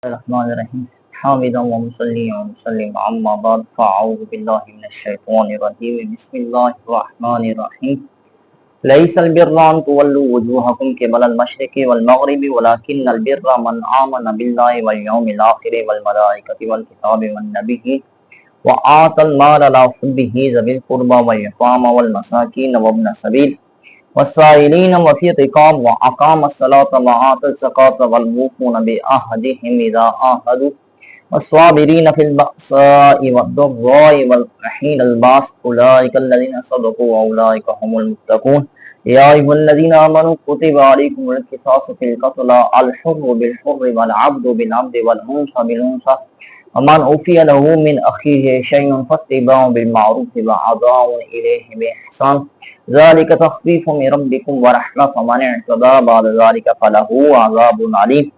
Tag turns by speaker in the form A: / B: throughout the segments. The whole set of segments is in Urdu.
A: الرحمن الرحیم حامدا و مصلی و مسلم اما بعد فاعوذ باللہ من الشیطان الرجیم بسم اللہ الرحمن الرحیم لیس البر ان تولوا وجوہکم قبل المشرق والمغرب ولکن البر من آمن باللہ والیوم الآخر والملائکۃ والکتاب والنبیین وآتى المال على حبه ذوي القربى واليتامى والمساكين وابن السبيل والسائلين وفي الرقاب وأقام الصلاة وآتى الزكاة والموفون بعهدهم إذا عاهدوا والصابرين في البأساء والضراء وحين البأس أولئك الذين صدقوا وأولئك هم المتقون يا أيها الذين آمنوا كتب عليكم القصاص في القتلى الحر بالحر والعبد بالعبد والأنثى بالأنثى ومن عفي له من أخيه شيء فاتباع بالمعروف وأداء إليه بإحسان ذلك تخفيف من ربكم ورحمة فمن اعتدى بعد ذلك فله عذاب عليم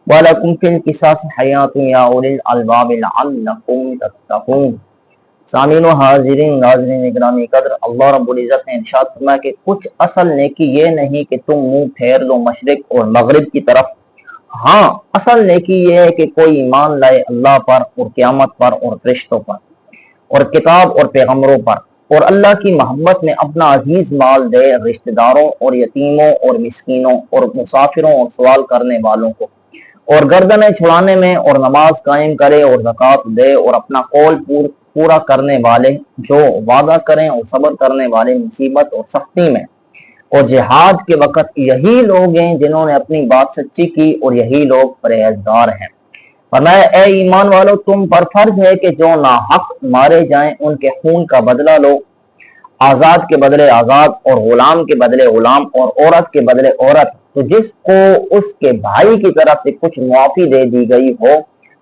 A: وَلَكُمْ فِي الْقِصَاصِ حَيَاةٌ يَا أُولِي الْأَلْبَابِ لَعَلَّكُمْ تَتَّقُونَ۔ سامعین و حاضرین ناظرین گرامی قدر، اللہ رب العزت نے ارشاد فرمایا کہ کچھ اصل نیکی یہ نہیں کہ تم منہ پھیر لو مشرق اور مغرب کی طرف، ہاں اصل نیکی یہ ہے کہ کوئی ایمان لائے اللہ پر اور قیامت پر اور فرشتوں پر اور کتاب اور پیغمبروں پر، اور اللہ کی محبت میں اپنا عزیز مال دے رشتہ داروں اور یتیموں اور مسکینوں اور مسافروں اور سوال کرنے والوں کو، اور گردنیں چھڑانے میں اور نماز قائم کرے اور زکوٰۃ دے، اور اپنا قول پورا کرنے والے جو وعدہ کریں اور صبر کرنے والے مصیبت اور سختی میں اور جہاد کے وقت یہی لوگ ہیں جنہوں نے اپنی بات سچی کی اور یہی لوگ پرہیزگار ہیں۔ فرمایا اے ایمان والو، تم پر فرض ہے کہ جو ناحق مارے جائیں ان کے خون کا بدلہ لو، آزاد کے بدلے آزاد اور غلام کے بدلے غلام اور عورت کے بدلے عورت، تو جس کو اس کے بھائی کی طرف سے کچھ معافی دے دی گئی ہو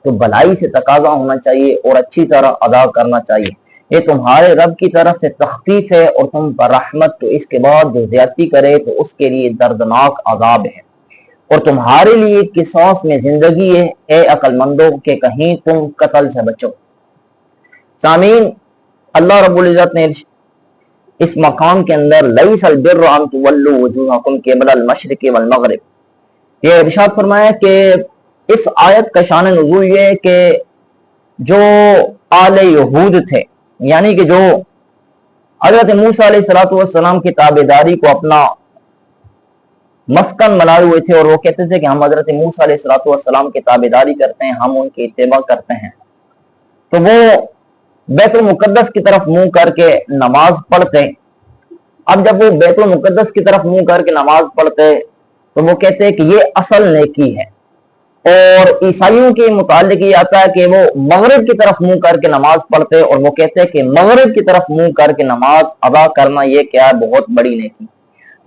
A: تو بھلائی سے تقاضا ہونا چاہیے اور اچھی طرح ادا کرنا چاہیے، یہ تمہارے رب کی طرف سے تخفیف ہے اور تم پر رحمت، تو اس کے بعد جو زیادتی کرے تو اس کے لیے دردناک عذاب ہے، اور تمہارے لیے قصاص میں زندگی ہے اے عقل مندوں کہ کہیں تم قتل سے بچو۔ سامعین، اللہ رب العزت نے اس مقام کے اندر لیس البر ان تولوا وجوہکم قبل المشرق والمغرب، یہ ارشاد فرمایا کہ اس آیت کا شان نزول یہ ہے کہ جو آل یہود تھے، یعنی کہ جو حضرت موسیٰ علیہ السلام کی تابعداری کو اپنا مسکن بنائے ہوئے تھے، اور وہ کہتے تھے کہ ہم حضرت موسیٰ علیہ السلام کی تابعداری کرتے ہیں، ہم ان کی اتباع کرتے ہیں، تو وہ بیت المقدس کی طرف منہ کر کے نماز پڑھتے۔ اب جب وہ بیت المقدس کی طرف منہ کر کے نماز پڑھتے تو وہ کہتے ہیں کہ یہ اصل نیکی ہے، اور عیسائیوں کے متعلق یہ آتا ہے کہ وہ مغرب کی طرف منہ کر کے نماز پڑھتے، اور وہ کہتے ہیں کہ مغرب کی طرف منہ کر کے نماز ادا کرنا یہ کیا ہے، بہت بڑی نیکی۔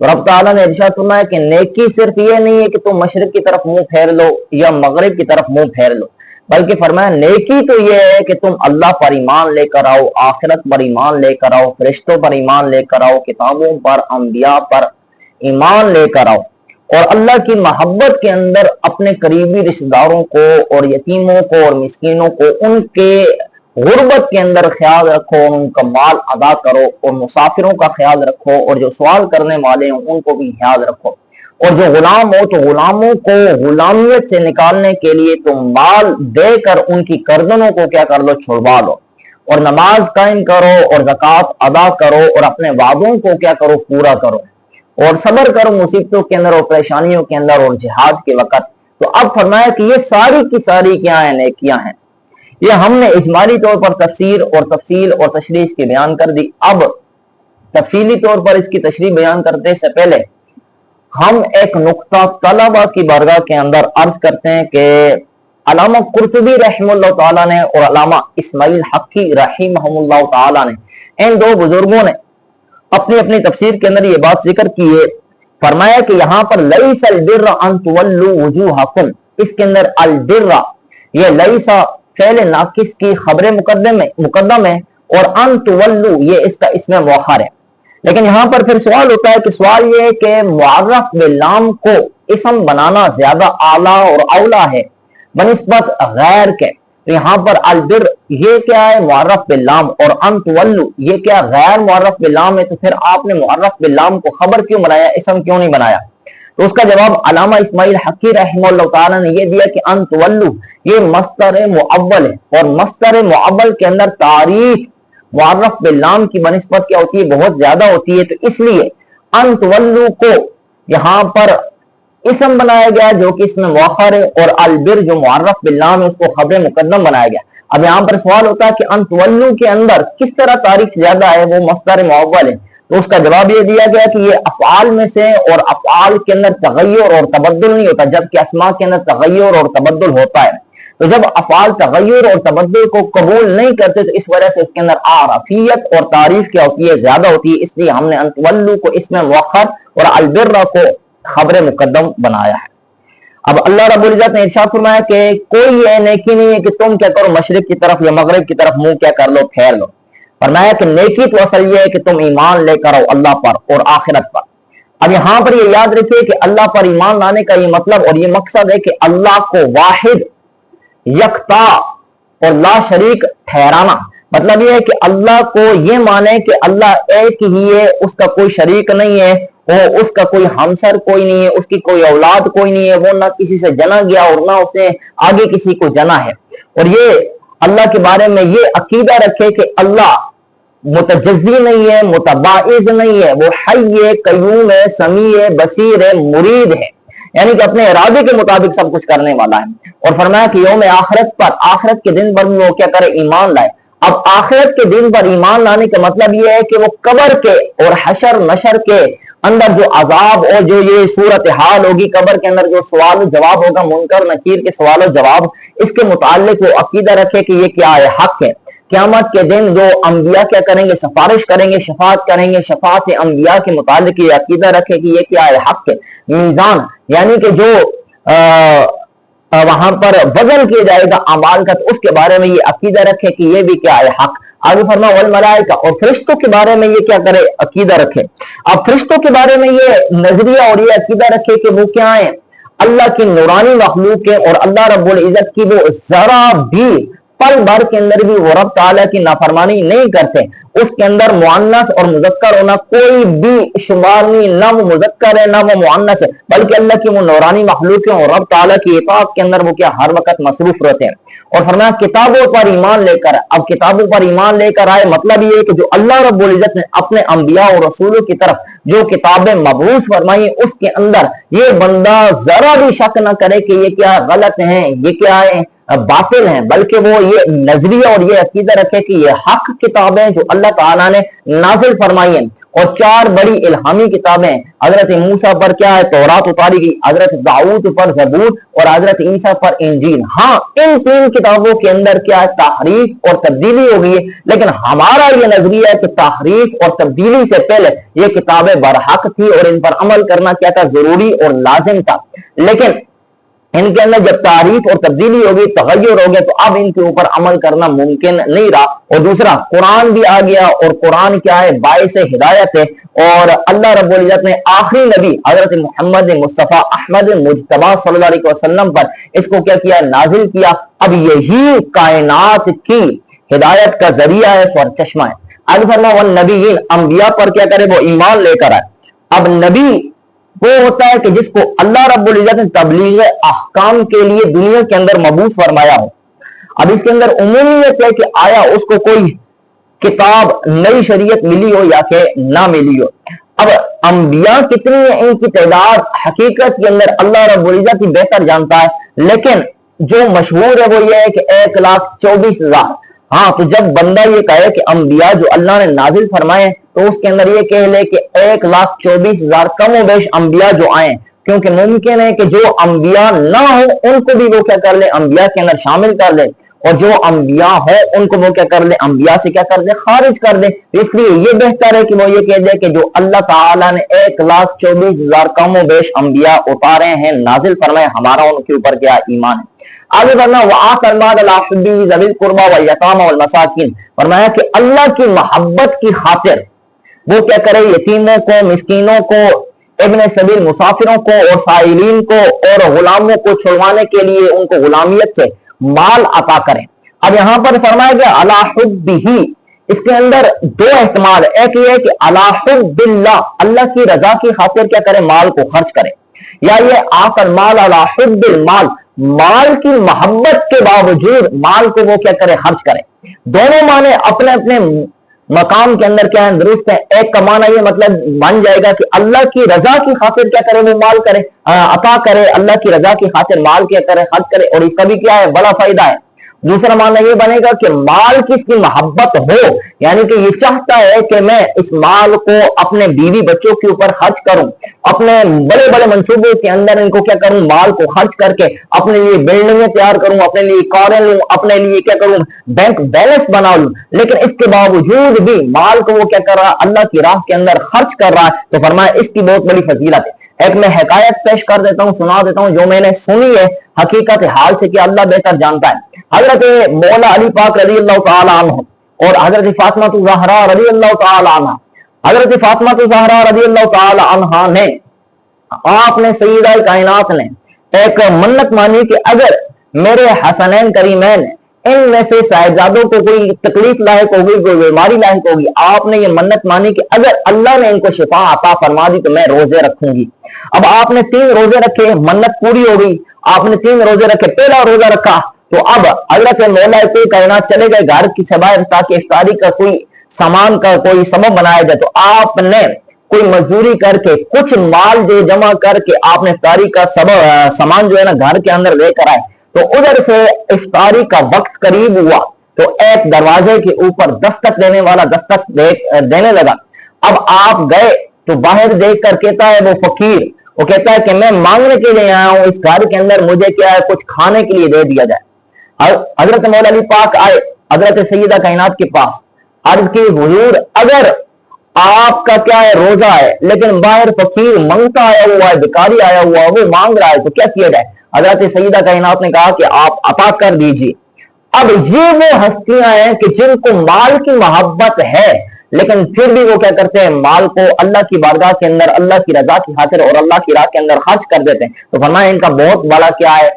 A: رب تعالیٰ نے ارشاد فرمایا کہ نیکی صرف یہ نہیں ہے کہ تم مشرق کی طرف منہ پھیر لو یا مغرب کی طرف منہ پھیر لو، بلکہ فرمایا نیکی تو یہ ہے کہ تم اللہ پر ایمان لے کر آؤ، آخرت پر ایمان لے کر آؤ، فرشتوں پر ایمان لے کر آؤ، کتابوں پر، انبیاء پر ایمان لے کر آؤ، اور اللہ کی محبت کے اندر اپنے قریبی رشتہ داروں کو اور یتیموں کو اور مسکینوں کو ان کے غربت کے اندر خیال رکھو، ان کا مال ادا کرو، اور مسافروں کا خیال رکھو، اور جو سوال کرنے والے ہیں ان کو بھی خیال رکھو، اور جو غلام ہو تو غلاموں کو غلامیت سے نکالنے کے لیے تم مال دے کر ان کی گردنوں کو کیا کر لو، چھڑوا لو، اور نماز قائم کرو اور زکوٰۃ ادا کرو، اور اپنے وعدوں کو کیا کرو، پورا کرو، اور صبر کرو مصیبتوں کے اندر اور پریشانیوں کے اندر اور جہاد کے وقت۔ تو اب فرمایا کہ یہ ساری کی ساری کیا ہیں، نیکیاں ہیں۔ یہ ہم نے اجمالی طور پر تفسیر اور تشریح اس کی بیان کر دی۔ اب تفصیلی طور پر اس کی تشریح بیان کرتے سے پہلے ہم ایک نقطہ طلبہ کی بارگاہ کے اندر عرض کرتے ہیں کہ علامہ قرطبی رحمہ اللہ تعالیٰ نے اور علامہ اسماعیل حقی رحمہ اللہ تعالیٰ نے، ان دو بزرگوں نے اپنی اپنی تفسیر کے اندر یہ بات ذکر کی ہے۔ فرمایا کہ یہاں پر لیس البر ان تولوا وجوہکم، اس کے اندر البر یہ لیسا فعل ناقص کی خبر مقدم ہے، اور ان تولوا یہ اس کا اسم مؤخر ہے۔ لیکن یہاں پر پھر سوال ہوتا ہے کہ سوال یہ ہے کہ معرف باللام کو اسم بنانا زیادہ اعلیٰ اور اولا ہے بنسبت غیر کے، تو یہاں پر البر یہ کیا ہے، معرف باللام، اور ان تولوا یہ کیا، غیر معرف باللام ہے، تو پھر آپ نے معرف باللام کو خبر کیوں بنایا، اسم کیوں نہیں بنایا؟ تو اس کا جواب علامہ اسماعیل حقی رحمہ اللہ تعالیٰ نے یہ دیا کہ ان تولو یہ مصدر معول ہے، اور مصدر معول کے اندر تعریف معرف باللام کی بنسبت کیا ہوتی ہے؟ بہت زیادہ ہوتی ہے، تو اس لیے ان تولو کو یہاں پر اسم بنایا گیا جو کہ اس میں مؤخر ہے، اور البر جو معرف باللام ہے اس کو خبر مقدم بنایا گیا۔ اب یہاں پر سوال ہوتا ہے کہ ان تولو کے اندر کس طرح تاریخ زیادہ ہے؟ وہ مصدر معول ہے، تو اس کا جواب یہ دیا گیا کہ یہ افعال میں سے، اور افعال کے اندر تغیر اور تبدل نہیں ہوتا، جبکہ اسماء کے اندر تغیر اور تبدل ہوتا ہے۔ تو جب افعال تغیر اور تبدل کو قبول نہیں کرتے تو اس وجہ سے اس کے اندر عرفیت اور تعریف کیا ہوتی ہے؟ زیادہ ہوتی ہے، اس لیے ہم نے ان تولو کو اس میں مؤخر اور البر کو خبر مقدم بنایا ہے۔ اب اللہ رب العزت نے ارشاد فرمایا کہ کوئی یہ نیکی نہیں ہے کہ تم کیا کرو مشرق کی طرف یا مغرب کی طرف منہ کیا کر لو پھیر لو، فرمایا کہ نیکی تو اصل یہ ہے کہ تم ایمان لے کر آؤ اللہ پر اور آخرت پر۔ اب یہاں پر یہ یاد رکھیے کہ اللہ پر ایمان لانے کا یہ مطلب اور یہ مقصد ہے کہ اللہ کو واحد، یکتا اور لا شریک ٹھہرانا۔ مطلب یہ ہے کہ اللہ کو یہ مانے کہ اللہ ایک ہی ہے، اس کا کوئی شریک نہیں ہے، وہ اس کا کوئی ہمسر کوئی نہیں ہے، اس کی کوئی اولاد کوئی نہیں ہے، وہ نہ کسی سے جنا گیا اور نہ اس نے آگے کسی کو جنا ہے۔ اور یہ اللہ کے بارے میں یہ عقیدہ رکھے کہ اللہ متجزی نہیں ہے، متباعث نہیں ہے، وہ حی ہے، قیوم ہے، سمیع ہے، بصیر ہے، مرید ہے، یعنی کہ اپنے ارادے کے مطابق سب کچھ کرنے والا ہے۔ اور فرمایا کہ یوم آخرت پر، آخرت کے دن پر وہ کیا کرے؟ ایمان لائے۔ اب آخرت کے دن پر ایمان لانے کا مطلب یہ ہے کہ وہ قبر کے اور حشر نشر کے اندر جو عذاب اور جو یہ صورتحال ہوگی، قبر کے اندر جو سوال و جواب ہوگا، منکر نکیر کے سوال و جواب، اس کے متعلق وہ عقیدہ رکھے کہ یہ کیا ہے؟ حق ہے۔ قیامت کے دن جو انبیاء کیا کریں گے؟ سفارش کریں گے، شفاعت کریں گے، شفاعت انبیاء کے متعلق یہ عقیدہ رکھے کہ یہ کیا ہے؟ حق ہے۔ میزان یعنی کہ جو وہاں پر وزن کیا جائے گا اعمال کا، تو اس کے بارے میں یہ عقیدہ رکھے کہ یہ بھی کیا ہے؟ حق۔ آگے فرمایا والملائکہ، اور فرشتوں کے بارے میں یہ کیا کرے؟ عقیدہ رکھے۔ اب فرشتوں کے بارے میں یہ نظریہ اور یہ عقیدہ رکھے کہ وہ کیا ہے؟ اللہ کی نورانی مخلوق ہے، اور اللہ رب العزت کی وہ ذرا بھی پل بھر کے اندر بھی وہ رب تعالیٰ کی نافرمانی نہیں کرتے۔ اس کے اندر مؤنث اور مذکر ہونا کوئی بھی شمار نہیں، نہ وہ مذکر ہے نہ وہ مؤنث ہے، بلکہ اللہ کی وہ نورانی مخلوق ہے، اور رب تعالیٰ کی اطاعت کے اندر وہ کیا ہر وقت مصروف رہتے ہیں۔ اور فرمایا کتابوں پر ایمان لے کر، اب کتابوں پر ایمان لے کر آئے مطلب یہ ہے کہ جو اللہ رب العزت نے اپنے انبیاء اور رسولوں کی طرف جو کتابیں مبعوث فرمائی، اس کے اندر یہ بندہ ذرا بھی شک نہ کرے کہ یہ کیا غلط ہیں، یہ کیا ہے؟ باطل ہیں، بلکہ وہ یہ نظریہ اور یہ عقیدہ رکھے کہ یہ حق کتابیں جو اللہ تعالیٰ نے نازل فرمائی ہیں۔ اور چار بڑی الہامی کتابیں، حضرت موسیٰ پر کیا ہے؟ تورات اتاری گئی، حضرت داؤد پر زبور، اور حضرت عیسیٰ پر انجیل۔ ہاں ان تین کتابوں کے اندر کیا ہے؟ تحریف اور تبدیلی ہو گئی ہے، لیکن ہمارا یہ نظریہ ہے کہ تحریف اور تبدیلی سے پہلے یہ کتابیں برحق تھی اور ان پر عمل کرنا کیا تھا؟ ضروری اور لازم تھا۔ لیکن ان کے اندر جب تعریف اور تبدیلی ہوگی، تغیر ہو گیا، تو اب ان کے اوپر عمل کرنا ممکن نہیں رہا۔ اور دوسرا قرآن بھی آ گیا، اور قرآن کیا ہے؟ باعث ہدایت ہے، اور اللہ رب العزت نے آخری نبی حضرت محمد مصطفیٰ احمد مجتبیٰ صلی اللہ علیہ وسلم پر اس کو کیا کیا؟ نازل کیا۔ اب یہی کائنات کی ہدایت کا ذریعہ ہے اور چشمہ ہے۔ آگے فرمایا والنبیین، انبیاء پر کیا کرے؟ وہ ایمان لے کر آئے۔ اب نبی وہ ہوتا ہے کہ جس کو اللہ رب العزت نے تبلیغ احکام کے لیے دنیا کے اندر مبعوث فرمایا ہو۔ اب اس کے اندر عمومیت ہے کہ آیا اس کو کوئی کتاب نئی شریعت ملی ہو یا کہ نہ ملی ہو۔ اب انبیاء کتنی ہیں، ان کی تعداد حقیقت کے اندر اللہ رب العزت ہی بہتر جانتا ہے، لیکن جو مشہور ہے وہ یہ ہے کہ 1,24,000۔ ہاں تو جب بندہ یہ کہے کہ انبیاء جو اللہ نے نازل فرمائے، تو اس کے اندر یہ کہہ لے کہ 1,24,000 کم و بیش انبیاء جو آئیں، کیونکہ ممکن ہے کہ جو انبیاء نہ ہو ان کو بھی وہ کیا کر لے؟ انبیاء کے اندر شامل کر لے، اور جو انبیاء ہو ان کو وہ کیا کر لے؟ انبیاء سے کیا کر دے؟ خارج کر دے۔ اس لیے یہ بہتر ہے کہ وہ یہ کہہ دے کہ جو اللہ تعالیٰ نے 1,24,000 کم و بیش انبیاء اتارے ہیں، نازل فرمائے، ہمارا ان کے اوپر کیا ایمان ہے۔ آگے بڑھنا وَآتَى الْمَالَ عَلَىٰ حُبِّهِ ذَوِي الْقُرْبَىٰ وَالْيَتَامَىٰ وَالْمَسَاكِينِ، فرمایا کہ اللہ کی محبت کی خاطر وہ کیا کرے؟ یتیموں کو، مسکینوں کو، ابن سبیل مسافروں کو اور سائلین کو اور غلاموں کو چھڑوانے کے لیے ان کو غلامیت سے مال عطا کریں۔ اب یہاں پر فرمایا گیا عَلَىٰ حُبِّهِ، اس کے اندر دو احتمال ہے، ایک یہ ہے کہ عَلَىٰ حُبِّ اللَّهِ، اللہ کی رضا کی خاطر کیا کرے؟ مال کو خرچ کرے، یا یہ آقل مال علی حب المال، مال کی محبت کے باوجود مال کو وہ کیا کرے، خرچ کرے۔ دونوں معنی اپنے اپنے مقام کے اندر کیا ہے، درست ہے۔ ایک کا معنی یہ مطلب بن جائے گا کہ اللہ کی رضا کی خاطر کیا کرے، وہ مال کرے، عطا کرے، اللہ کی رضا کی خاطر مال کیا کرے، خرچ کرے، اور اس کا بھی کیا ہے، بڑا فائدہ ہے۔ دوسرا معنی یہ بنے گا کہ مال کی اس کی محبت ہو، یعنی کہ یہ چاہتا ہے کہ میں اس مال کو اپنے بیوی بچوں کے اوپر خرچ کروں، اپنے بڑے بڑے منصوبوں کے اندر ان کو کیا کروں، مال کو خرچ کر کے اپنے لیے بلڈنگیں تیار کروں، اپنے لیے کاریں لوں، اپنے لیے کیا کروں، بینک بیلنس بنا لوں، لیکن اس کے باوجود بھی مال کو وہ کیا کر رہا ہے، اللہ کی راہ کے اندر خرچ کر رہا ہے، تو فرمایا اس کی بہت بڑی فضیلت ہے۔ ایک میں حکایت پیش کر دیتا ہوں، سنا دیتا ہوں، جو میں نے سنی ہے، حقیقت حال سے کہ اللہ بہتر جانتا ہے۔ حضرت مولا علی پاک رضی اللہ تعالی عنہ اور حضرت فاطمہ الزہرا رضی اللہ تعالی عنہ، حضرت فاطمہ الزہرا رضی اللہ تعالی عنہ نے، آپ نے سیدہ کائنات نے ایک منت مانی کہ اگر میرے حسنین کریمین ان میں سے صاحبزادوں کو کوئی تکلیف لاحق ہوگی، کوئی بیماری لاحق ہوگی، آپ نے یہ منت مانی کہ اگر اللہ نے ان کو شفا عطا فرما دی تو میں روزے رکھوں گی۔ اب آپ نے 3 روزے رکھے، منت پوری ہو گئی، آپ نے 3 روزے رکھے، پہلا روزہ رکھا تو اب حضرت مولا کائنات چلے گئے گھر کی سوائے تاکہ افطاری کا کوئی سامان کا کوئی سبب بنایا جائے، تو آپ نے کوئی مزدوری کر کے کچھ مال جو جمع کر کے آپ نے افطاری کا سامان جو ہے نا گھر کے اندر لے کر آئے، تو ادھر سے افطاری کا وقت قریب ہوا تو ایک دروازے کے اوپر دستک دینے والا دستک دینے لگا۔ اب آپ گئے تو باہر دیکھ کر کہتا ہے وہ فقیر، وہ کہتا ہے کہ میں مانگنے کے لیے آیا ہوں، اس گھر کے اندر مجھے کیا ہے، کچھ کھانے کے لیے دے دیا جائے۔ حضرت مولا علی پاک آئے حضرت سیدہ کائنات کے پاس، عرض کی حضور اگر آپ کا کیا ہے روزہ ہے لیکن باہر فقیر منگتا آیا ہوا ہے، بھکاری آیا ہوا ہے، وہ مانگ رہا ہے، تو کیا کیا جائے؟ حضرت سیدہ کائنات نے کہا کہ آپ عطا کر دیجیے۔ اب یہ وہ ہستیاں ہیں کہ جن کو مال کی محبت ہے لیکن پھر بھی وہ کیا کرتے ہیں، مال کو اللہ کی بارگاہ کے اندر اللہ کی رضا کی خاطر اور اللہ کی راہ کے اندر خرچ کر دیتے ہیں، تو فرمایا ان کا بہت بڑا کیا ہے،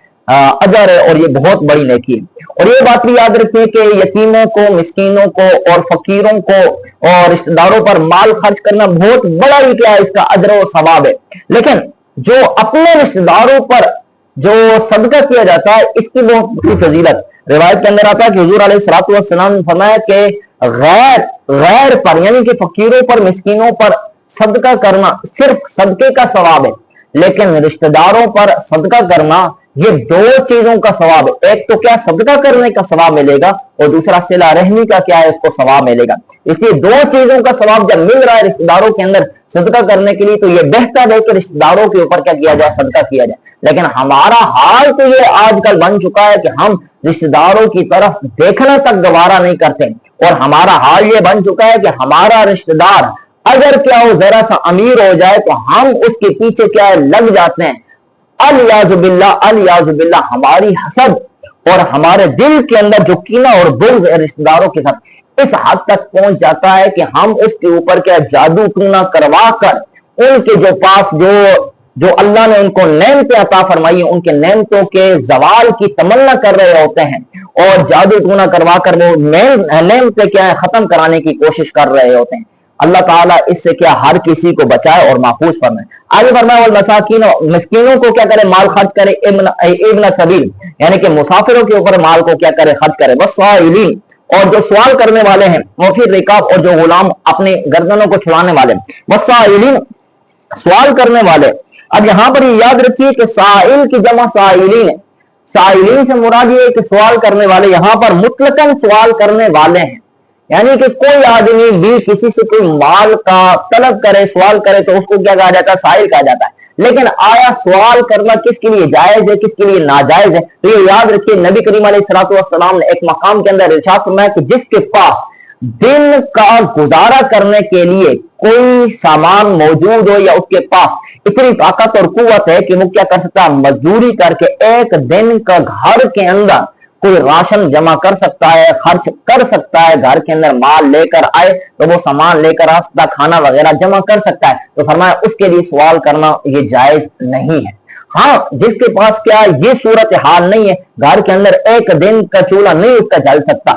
A: اجر ہے، اور یہ بہت بڑی نیکی ہے۔ اور یہ بات بھی یاد رکھیے کہ یتیموں کو، مسکینوں کو اور فقیروں کو اور رشتہ داروں پر مال خرچ کرنا بہت بڑا ہی کیا ہے، اس کا اجر و ثواب ہے، لیکن جو اپنے رشتہ داروں پر جو صدقہ کیا جاتا ہے اس کی بہت بڑی فضیلت۔ روایت کے اندر آتا ہے کہ حضور علیہ الصلوۃ والسلام نے فرمایا کہ غیر پر یعنی کہ فقیروں پر، مسکینوں پر صدقہ کرنا صرف صدقے کا ثواب ہے، لیکن رشتہ داروں پر صدقہ کرنا یہ 2 چیزوں کا ثواب ہے۔ ایک تو کیا صدقہ کرنے کا ثواب ملے گا، اور دوسرا صلہ رحمی کا کیا ہے، اس کو ثواب ملے گا۔ اس لیے 2 چیزوں کا ثواب جب مل رہا ہے رشتہ داروں کے اندر صدقہ کرنے کے لیے، تو یہ بہتر ہے کہ رشتہ داروں کے اوپر کیا کیا جائے، صدقہ کیا جائے۔ لیکن ہمارا حال تو یہ آج کل بن چکا ہے کہ ہم رشتہ داروں کی طرف دیکھنا تک گوارا نہیں کرتے، اور ہمارا حال یہ بن چکا ہے کہ ہمارا رشتہ دار اگر کیا ہو ذرا سا امیر ہو جائے تو ہم اس کے پیچھے کیا ہے لگ جاتے ہیں۔ الیاذ باللہ، الیاذ باللہ، ہماری حسد اور ہمارے دل کے اندر جو کینہ اور بغض ہے رشتہ داروں کے ساتھ اس حد تک پہنچ جاتا ہے کہ ہم اس کے اوپر کیا جادو ٹونا کروا کر ان کے جو پاس جو اللہ نے ان کو نعمتیں عطا فرمائی ہیں ان کے نعمتوں کے زوال کی تمنا کر رہے ہوتے ہیں، اور جادو ٹونا کروا کر وہ نعمتیں کیا ہے ختم کرانے کی کوشش کر رہے ہوتے ہیں۔ اللہ تعالیٰ اس سے کیا ہر کسی کو بچائے اور محفوظ فرمائے۔ آگے فرمایا والمساکین، مسکینوں کو کیا کرے، مال خرچ کرے، ابن سبیل یعنی کہ مسافروں کے اوپر مال کو کیا کرے، خرچ کرے، والسائلین اور جو سوال کرنے والے ہیں، وفی رکاب اور جو غلام اپنے گردنوں کو چھڑانے والے، والسائلین سوال کرنے والے۔ اب یہاں پر یہ یاد رکھیے کہ سائل کی جمع سائلین ہے، سائلین سے مراد یہ ہے کہ سوال کرنے والے، یہاں پر مطلقاً سوال کرنے والے ہیں، یعنی کہ کوئی آدمی بھی کسی سے کوئی مال کا طلب کرے، سوال کرے تو اس کو کیا کہا جاتا ہے، سائل کہا جاتا ہے۔ لیکن آیا سوال کرنا کس کے لیے جائز ہے، کس کے لیے ناجائز ہے؟ تو یہ یاد رکھیے نبی کریم علیہ الصلوۃ والسلام نے ایک مقام کے اندر ارشاد فرمایا کہ جس کے پاس دن کا گزارا کرنے کے لیے کوئی سامان موجود ہو، یا اس کے پاس اتنی طاقت اور قوت ہے کہ وہ کیا کر سکتا ہے، مزدوری کر کے ایک دن کا گھر کے اندر کوئی راشن جمع کر سکتا ہے، خرچ کر سکتا ہے، گھر کے اندر مال لے کر آئے تو وہ سامان لے کر آ سکتا، کھانا وغیرہ جمع کر سکتا ہے، تو فرمایا اس کے لیے سوال کرنا یہ جائز نہیں ہے۔ ہاں جس کے پاس کیا یہ صورت حال نہیں ہے، گھر کے اندر ایک دن کا چولہا نہیں اس کا جل سکتا،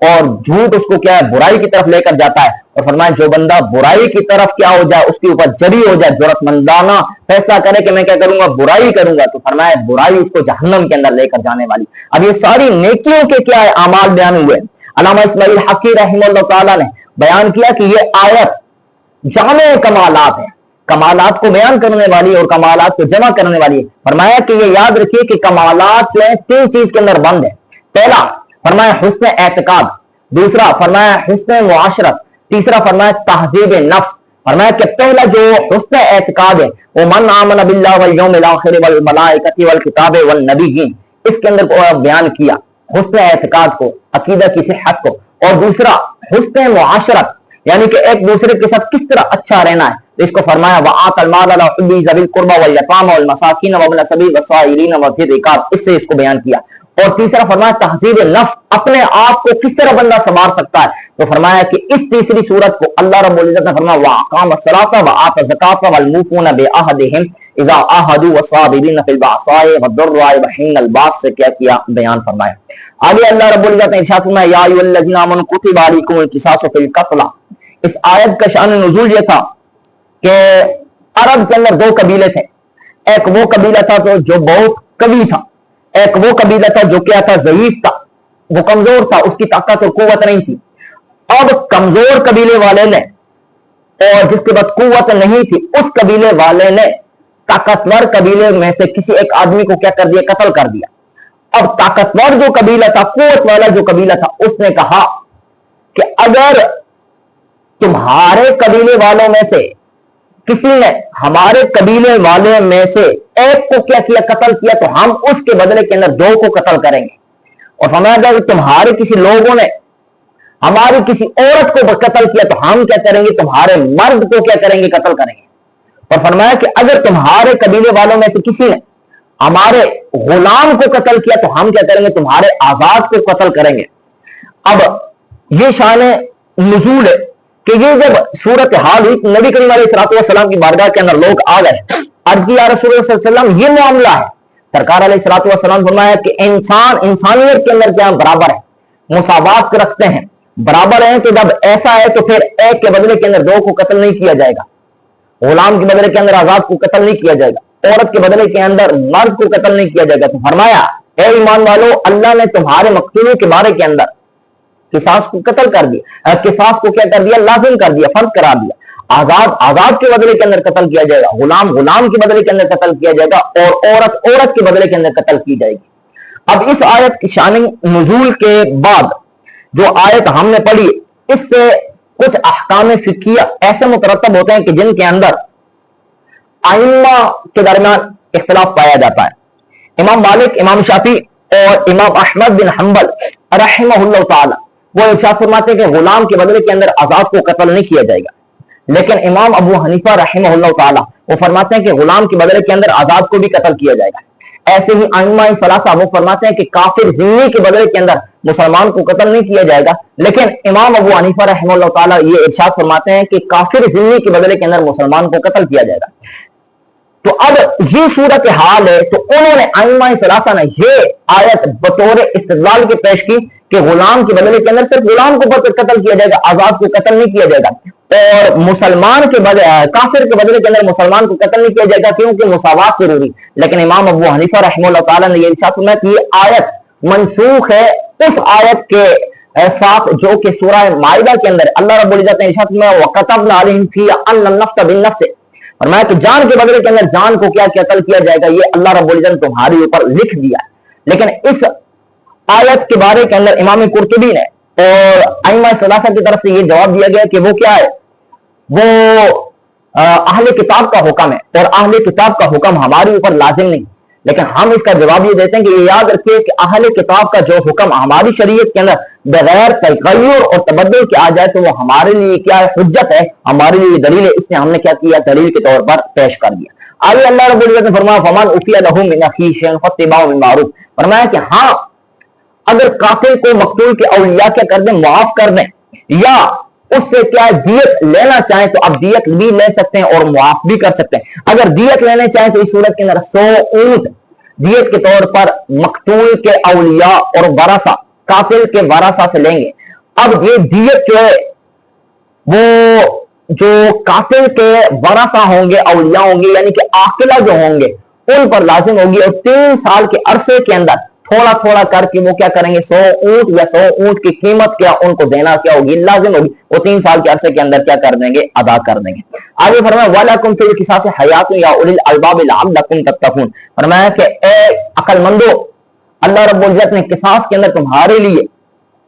A: اور جھوٹ اس کو کیا ہے برائی کی طرف لے کر جاتا ہے. اور فرمایا جو بندہ برائی کی طرف کیا ہو جائے اس کے اوپر جری ہو جائے, جرأت مندانہ فیصلہ کرے کہ میں کیا کروں گا برائی کروں گا, تو فرمایا برائی اس کو جہنم کے اندر لے کر جانے والی. اب یہ ساری نیکیوں کے کیا ہے اعمال بیان ہوئے. علامہ اسماعیل حقی رحمہ اللہ تعالیٰ نے بیان کیا کہ یہ آیت جامع کمالات ہے, کمالات کو بیان کرنے والی اور کمالات کو جمع کرنے والی ہے. فرمایا کہ یہ یاد رکھیے کہ کمالات جو ہے 3 چیز کے اندر بند ہے. پہلا فرمایا حسن اعتقاد, دوسرا فرمایا حسن معاشرت, تیسرا فرمایا تہذیب نفس. فرمایا کہ پہلا جو حسن اعتقاد ہے وہ من آمن باللہ والیوم الاخر والملائکۃ والکتاب والنبیین, اس کے اندر بیان کیا حسن اعتقاد کو, عقیدہ کی صحت کو. اور دوسرا حسن معاشرت یعنی کہ ایک دوسرے کے ساتھ کس طرح اچھا رہنا ہے, تو اس کو فرمایا وآت المال علی حبہ ذوی القربى والیتامى والمساکین وابن السبیل والسائلین وفی الرقاب, اس سے اس کو بیان کیا. اور تیسرا فرمایا تہذیب نفس, اپنے آپ کو کس طرح بندہ سنوار سکتا ہے, تو فرمایا کہ اس تیسری صورت کو اللہ رب العزت نے فرمایا واقام الصلاۃ وآت الزکاۃ والموفون بعہدہم اذا عاہدوا والصابرین فی البأساء والضراء وحین الباس سے کیا بیان فرمایا. آگے اللہ رب العزت نے ارشاد فرمایا یا ایھا الذین آمنوا کتب علیکم القصاص فی القتلى. اس آیت کا شان نزول یہ تھا کہ عرب کے اندر 2 قبیلے تھے. ایک وہ قبیلہ تھا جو بہت قوی تھا, ایک وہ قبیلہ تھا جو کیا تھا ضعیف تھا, وہ کمزور تھا, اس کی طاقت اور قوت نہیں تھی. اب کمزور قبیلے والے نے اور جس کے بعد قوت نہیں تھی اس قبیلے والے نے طاقتور قبیلے میں سے کسی ایک آدمی کو کیا کر دیا, قتل کر دیا. اب طاقتور جو قبیلہ تھا, قوت والا جو قبیلہ تھا, اس نے کہا کہ اگر تمہارے قبیلے والوں میں سے کسی نے ہمارے قبیلے والے میں سے ایک کو کیا کیا قتل کیا تو ہم اس کے بدلے کے اندر 2 کو قتل کریں گے. اور فرمایا گیا کہ تمہارے کسی لوگوں نے ہماری کسی عورت کو قتل کیا تو ہم کیا کریں گے, تمہارے مرد کو کیا کریں گے, قتل کریں گے. اور فرمایا کہ اگر تمہارے قبیلے والوں میں سے کسی نے ہمارے غلام کو قتل کیا تو ہم کیا کریں گے, تمہارے آزاد کو قتل کریں گے. اب یہ شان نزول ہے کہ یہ جب صورت حال ہوئی نبی کریم علیہ الصلوۃ والسلام کی بارگاہ کے اندر لوگ آ گئے, عرض کی یا رسول اللہ صلی اللہ علیہ وسلم یہ معاملہ ہے. سرکار علیہ الصلوۃ والسلام فرمایا کہ انسانیت کے اندر کیا برابر ہے, مساوات رکھتے ہیں, برابر ہیں. تو جب ایسا ہے تو پھر ایک کے بدلے کے اندر 2 کو قتل نہیں کیا جائے گا, غلام کے بدلے کے اندر آزاد کو قتل نہیں کیا جائے گا, عورت کے بدلے کے اندر مرد کو قتل نہیں کیا جائے گا. تو فرمایا اے ایمان والو, اللہ نے تمہارے مقتولوں کے بارے کے اندر قصاص کو قتل کر دیا, قصاص کو کیا کر دیا, لازم کر دیا, فرض کرا دیا. آزاد کے بدلے کے اندر قتل کیا جائے گا, غلام کے بدلے کے اندر قتل کیا جائے گا, اور عورت کے بدلے کے اندر قتل کی جائے گی. اب اس آیت کی شان نزول کے بعد جو آیت ہم نے پڑھی, اس سے کچھ احکام فقہیہ ایسے مترتب ہوتے ہیں کہ جن کے اندر ائمہ کے درمیان اختلاف پایا جاتا ہے. امام مالک, امام شافعی اور امام احمد بن حنبل رحمہ اللہ تعالی وہ ارشاد فرماتے ہیں کہ غلام کے بدلے کے اندر آزاد کو قتل نہیں کیا جائے گا. لیکن امام ابو حنیفہ رحمہ اللہ تعالی وہ فرماتے ہیں کہ غلام کے بدلے کے اندر آزاد کو بھی قتل کیا جائے گا. ایسے ہی ائمہ ثلاثہ وہ فرماتے ہیں کہ کافر ذمہ کے بدلے کے اندر مسلمان کو قتل نہیں کیا جائے گا. لیکن امام ابو حنیفہ رحمہ اللہ تعالی یہ ارشاد فرماتے ہیں کہ کافر ذمہ کے بدلے کے اندر مسلمان کو قتل کیا جائے گا. تو اب یہ صورت حال ہے, تو انہوں نے ائمہ ثلاثہ نے یہ آیت بطور استدلال کے پیش کی کہ غلام کے بدلے کے اندر صرف غلام کو قتل کیا جائے گا, آزاد کو قتل نہیں کیا جائے گا, اور مسلمان کے بدلے کافر کے بدلے کے اندر مسلمان کو قتل نہیں کیا جائے گا کیونکہ مساوات ضروری. لیکن امام ابو حنیفہ رحمہ اللہ تعالیٰ نے یہ ارشاد فرمایا کہ یہ آیت منسوخ ہے اس آیت کے ساتھ جو کہ سورہ مائدہ کے اندر اللہ رب العزت نے ارشاد فرمایا وَكَتَبْنَا عَلَيْهِمْ فِيهَا أَنَّ النَّفْسَ بِالنَّفْسِ, فرمایا کہ جان کے بدلے کے اندر جان کو کیا قتل کیا جائے گا, یہ اللہ رب العزت نے تمہارے اوپر لکھ دیا ہے. لیکن اس آیت کے بارے کے اندر امام قرطبی نے اور ائمہ ثلاثہ کی طرف سے یہ جواب دیا گیا کہ وہ کیا ہے, وہ اہل کتاب کا حکم ہے اور اہل کتاب کا حکم ہمارے اوپر لازم نہیں. لیکن ہم اس کا جواب یہ دیتے ہیں کہ یہ یاد رکھیے کہ اہل کتاب کا جو حکم ہماری شریعت کے اندر بغیر تغیر اور تبدل کے آ جائے تو وہ ہمارے لیے کیا ہے, حجت ہے, ہمارے لیے دلیل ہے. اس نے ہم نے کیا کیا, دلیل کے طور پر پیش کر دیا. آگے اللہ رب العزت نے فرمایا فمن عفی لہ من اخیہ شیء فاتباع بالمعروف, فرمایا کہ ہاں اگر قاتل کو مقتول کے اولیاء کیا کر دیں, معاف کر دیں, یا اس سے کیا دیت لینا چاہیں تو اب دیت بھی لے سکتے ہیں اور معاف بھی کر سکتے ہیں. اگر دیت لینے چاہیں تو اس صورت کے اندر 100 اونٹ دیت کے طور پر مقتول کے اولیاء اور ورثہ قاتل کے ورثہ سے لیں گے. اب یہ دیت جو ہے وہ جو قاتل کے ورثہ ہوں گے، اولیاء ہوں گے، یعنی کہ عاقلہ جو ہوں گے ان پر لازم ہوگی، اور 3 سال کے عرصے کے اندر تھوڑا تھوڑا کر کے وہ کیا کریں گے، 100 اونٹ یا 100 اونٹ کی قیمت کیا ان کو دینا کیا ہوگی، لازم ہوگی، وہ 3 سال کے عرصے کے اندر کیا کر دیں گے، ادا کر دیں گے۔ آگے فرمایا وَلَكُمْ فِي الْقِصَاصِ حَيَاةٌ يَا أُولِي الْأَلْبَابِ لَعَلَّكُمْ تَتَّقُونَ، فرمایا کہ اے عقل مندو، اللہ رب العزت نے قصاص کے اندر تمہارے لیے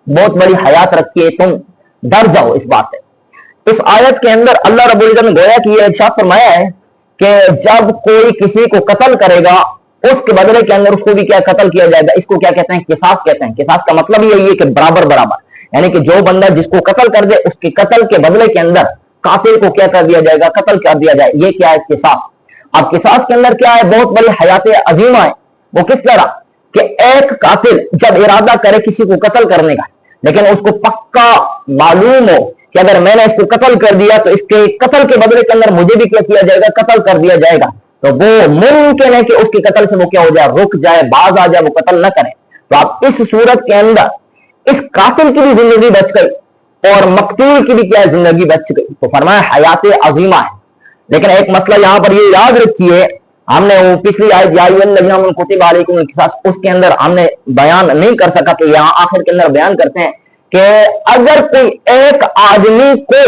A: بہت بڑی حیات رکھی ہے، تم ڈر جاؤ اس بات سے۔ اس آیت کے اندر اللہ رب العزت نے گویا کہ یہ ارشاد فرمایا ہے کہ جب کوئی کسی کو قتل کرے گا اس کے بدلے کے اندر اس کو بھی کیا قتل کیا جائے گا، اس کو کیا کہتے ہیں، قصاص کہتے ہیں۔ قصاص کا مطلب یہی ہے کہ برابر برابر، یعنی کہ جو بندہ جس کو قتل کر دے اس کے قتل کے بدلے کے اندر قاتل کو کیا کر دیا جائے گا، قتل کر دیا جائے، یہ کیا ہے، قصاص۔ اب قصاص کے اندر کیا ہے، بہت بڑی حیات عظیمہ ہے۔ وہ کس طرح کہ ایک قاتل جب ارادہ کرے کسی کو قتل کرنے کا، لیکن اس کو پکا معلوم ہو کہ اگر میں نے اس کو قتل کر دیا تو اس کے قتل کے بدلے کے اندر مجھے بھی کیا کیا جائے گا، قتل کر دیا جائے گا، تو وہ ممکن ہے کہ اس کے قتل سے وہ کیا ہو جائے، رک جائے، باز آ جائے، وہ قتل نہ کرے۔ تو آپ اس صورت کے اندر اس قاتل کی بھی زندگی بچ گئی اور مقتول کی بھی کیا زندگی بچ گئی، تو فرمایا حیات عظیمہ ہے۔ لیکن ایک مسئلہ یہاں پر یہ یاد رکھیے، ہم نے وہ پچھلی آیت یا ایھا الذین آمنوا کتب علیکم القصاص اس کے اندر ہم نے بیان نہیں کر سکا، تو یہاں آخر کے اندر بیان کرتے ہیں کہ اگر کوئی ایک آدمی کو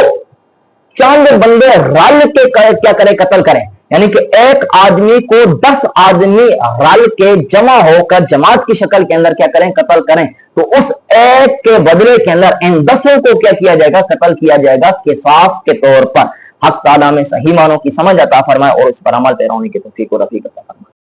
A: چند بندے رل کے کیا کرے، قتل کرے، یعنی کہ ایک آدمی کو 10 آدمی رل کے جمع ہو کر جماعت کی شکل کے اندر کیا کریں، قتل کریں، تو اس ایک کے بدلے کے اندر ان 10 کو کیا کیا جائے گا، قتل کیا جائے گا قصاص کے طور پر۔ حق تعالیٰ میں صحیح معنوں کی سمجھ عطا فرمائے اور اس پر عمل پیرا ہونے کی توفیق و رفیق عطا فرمائے۔